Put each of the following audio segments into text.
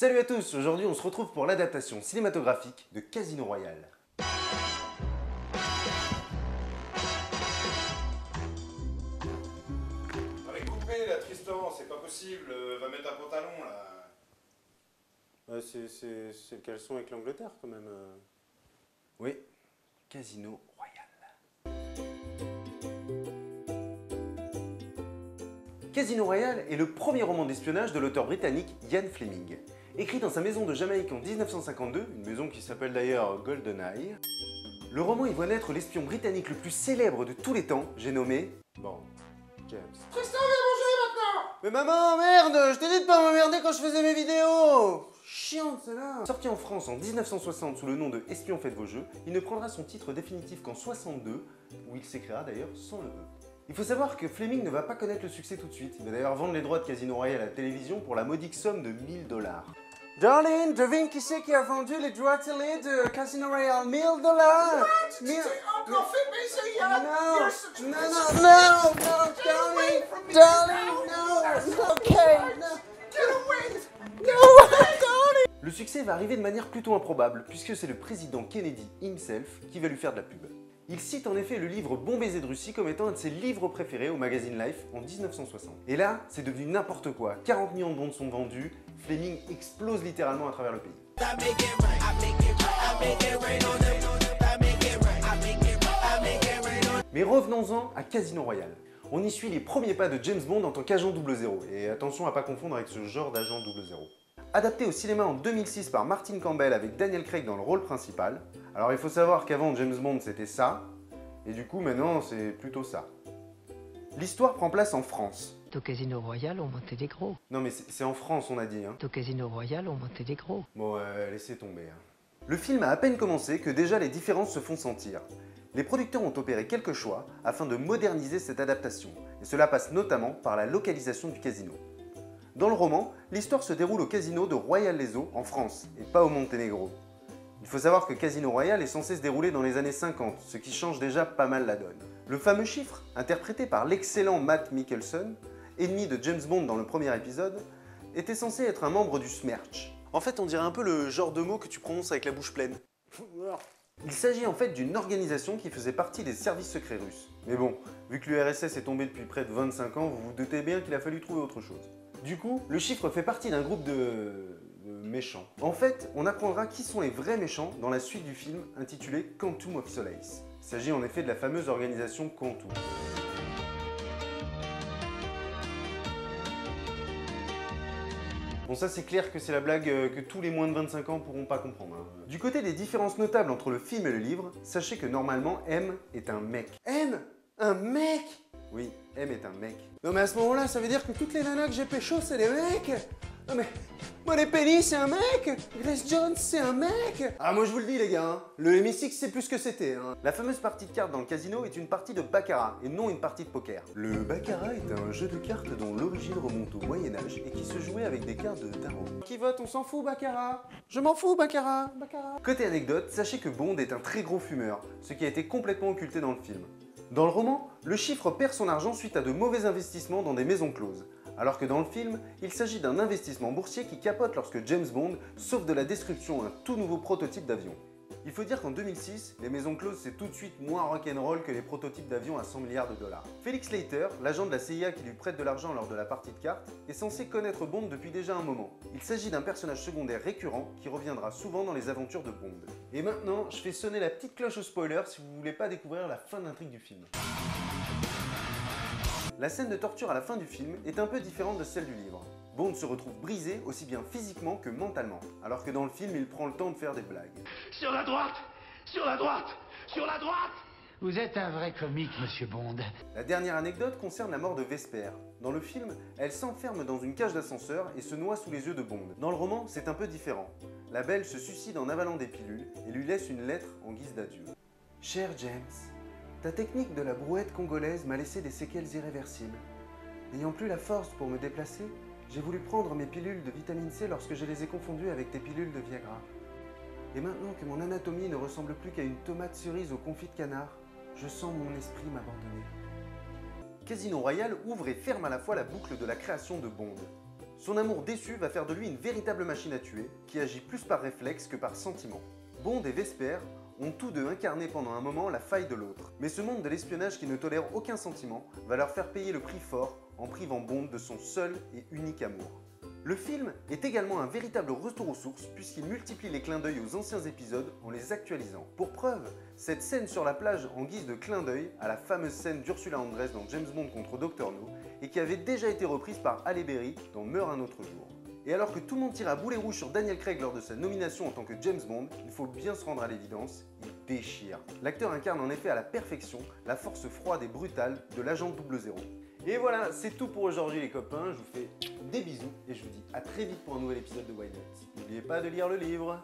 Salut à tous, aujourd'hui on se retrouve pour l'adaptation cinématographique de Casino Royale. Avec coupé là Tristan, c'est pas possible, va mettre un pantalon là. C'est le caleçon avec l'Angleterre quand même. Oui, Casino Royale. Casino Royale est le premier roman d'espionnage de l'auteur britannique Ian Fleming. Écrit dans sa maison de Jamaïque en 1952, une maison qui s'appelle d'ailleurs GoldenEye, le roman y voit naître l'espion britannique le plus célèbre de tous les temps, j'ai nommé Bon, James. Tristan, viens manger maintenant. Mais maman, merde, je t'ai dit de pas m'emmerder quand je faisais mes vidéos. Chiante celle-là. Sorti en France en 1960 sous le nom de Espion faites vos jeux, il ne prendra son titre définitif qu'en 62, où il s'écrira d'ailleurs sans le E. Il faut savoir que Fleming ne va pas connaître le succès tout de suite. Il va d'ailleurs vendre les droits de Casino Royale à la télévision pour la modique somme de 1000 $. Darling, devine qui c'est qui a vendu les droits télé de Casino Royale? 1000 $. Tu t'es encore fait baiser Yann. No, You're such a no, piece no, of- no, no, Get away darling, from me darling, now. no, That's it's not okay, right. no. Get away. Le succès va arriver de manière plutôt improbable, puisque c'est le président Kennedy himself qui va lui faire de la pub. Il cite en effet le livre Bon baiser de Russie comme étant un de ses livres préférés au magazine Life en 1960. Et là, c'est devenu n'importe quoi. 40 millions de bandes sont vendues, Fleming explose littéralement à travers le pays. Mais revenons-en à Casino Royale. On y suit les premiers pas de James Bond en tant qu'agent 00, et attention à pas confondre avec ce genre d'agent 00. Adapté au cinéma en 2006 par Martin Campbell avec Daniel Craig dans le rôle principal. Alors il faut savoir qu'avant James Bond c'était ça, et du coup maintenant c'est plutôt ça. L'histoire prend place en France. Au Casino Royale, on montait des gros. Non mais c'est en France on a dit, hein. Au Casino Royale, on montait des gros. Bon, laissez tomber. Hein. Le film a à peine commencé que déjà les différences se font sentir. Les producteurs ont opéré quelques choix afin de moderniser cette adaptation, et cela passe notamment par la localisation du casino. Dans le roman, l'histoire se déroule au casino de Royal-les-Eaux, en France, et pas au Monténégro. Il faut savoir que Casino Royale est censé se dérouler dans les années 50, ce qui change déjà pas mal la donne. Le fameux chiffre, interprété par l'excellent Matt Mikkelsen, ennemi de James Bond dans le premier épisode, était censé être un membre du Smerch. En fait, on dirait un peu le genre de mot que tu prononces avec la bouche pleine. Il s'agit en fait d'une organisation qui faisait partie des services secrets russes. Mais bon, vu que l'URSS est tombé depuis près de 25 ans, vous vous doutez bien qu'il a fallu trouver autre chose. Du coup, le chiffre fait partie d'un groupe de méchants. En fait, on apprendra qui sont les vrais méchants dans la suite du film intitulé Quantum of Solace. Il s'agit en effet de la fameuse organisation Quantum. Bon ça c'est clair que c'est la blague que tous les moins de 25 ans pourront pas comprendre. Hein. Du côté des différences notables entre le film et le livre, sachez que normalement M est un mec. M? Un mec? Oui, M est un mec. Non mais à ce moment-là, ça veut dire que toutes les nanas que j'ai pécho, c'est des mecs? Non mais... Moi les Penny, c'est un mec? Grace Jones, c'est un mec? Ah moi je vous le dis les gars, hein, le MI6 c'est plus ce que c'était. Hein. La fameuse partie de cartes dans le casino est une partie de baccarat et non une partie de poker. Le baccarat est un jeu de cartes dont l'origine remonte au Moyen-Âge et qui se jouait avec des cartes de tarot. Qui vote? On s'en fout baccarat? Je m'en fous baccarat. Côté anecdote, sachez que Bond est un très gros fumeur, ce qui a été complètement occulté dans le film. Dans le roman, le chiffre perd son argent suite à de mauvais investissements dans des maisons closes. Alors que dans le film, il s'agit d'un investissement boursier qui capote lorsque James Bond sauve de la destruction un tout nouveau prototype d'avion. Il faut dire qu'en 2006, les maisons closes c'est tout de suite moins rock'n'roll que les prototypes d'avions à 100 milliards $. Felix Leiter, l'agent de la CIA qui lui prête de l'argent lors de la partie de cartes, est censé connaître Bond depuis déjà un moment. Il s'agit d'un personnage secondaire récurrent qui reviendra souvent dans les aventures de Bond. Et maintenant, je fais sonner la petite cloche au spoiler si vous voulez pas découvrir la fin d'intrigue du film. La scène de torture à la fin du film est un peu différente de celle du livre. Bond se retrouve brisé aussi bien physiquement que mentalement, alors que dans le film il prend le temps de faire des blagues. Sur la droite! Sur la droite! Sur la droite! Vous êtes un vrai comique, monsieur Bond. La dernière anecdote concerne la mort de Vesper. Dans le film, elle s'enferme dans une cage d'ascenseur et se noie sous les yeux de Bond. Dans le roman, c'est un peu différent. La belle se suicide en avalant des pilules et lui laisse une lettre en guise d'adieu. Cher James, ta technique de la brouette congolaise m'a laissé des séquelles irréversibles. N'ayant plus la force pour me déplacer, j'ai voulu prendre mes pilules de vitamine C lorsque je les ai confondues avec tes pilules de Viagra. Et maintenant que mon anatomie ne ressemble plus qu'à une tomate cerise au confit de canard, je sens mon esprit m'abandonner. Casino Royale ouvre et ferme à la fois la boucle de la création de Bond. Son amour déçu va faire de lui une véritable machine à tuer, qui agit plus par réflexe que par sentiment. Bond et Vesper ont tous deux incarné pendant un moment la faille de l'autre. Mais ce monde de l'espionnage qui ne tolère aucun sentiment va leur faire payer le prix fort en privant Bond de son seul et unique amour. Le film est également un véritable retour aux sources puisqu'il multiplie les clins d'œil aux anciens épisodes en les actualisant. Pour preuve, cette scène sur la plage en guise de clin d'œil à la fameuse scène d'Ursula Andress dans James Bond contre Dr No et qui avait déjà été reprise par Halle Berry dans Meurt un autre jour. Et alors que tout le monde tire à boulet rouge sur Daniel Craig lors de sa nomination en tant que James Bond, il faut bien se rendre à l'évidence, il déchire. L'acteur incarne en effet à la perfection la force froide et brutale de l'agent 00. Et voilà, c'est tout pour aujourd'hui les copains, je vous fais des bisous et je vous dis à très vite pour un nouvel épisode de Why Not. N'oubliez pas de lire le livre.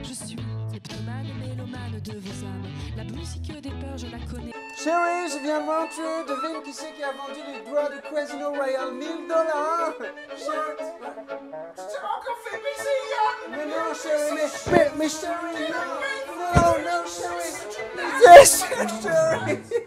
Je suis kleptomane, mélomane de vos âmes. La musique des peurs, je la connais. Chérie, je viens de rentrer, devine qui c'est qui a vendu les droits de Casino Royale, $1000. Chérie, C'est encore fait baiser, Yann. mais non chérie, mais chérie, non, chérie, yes, chérie.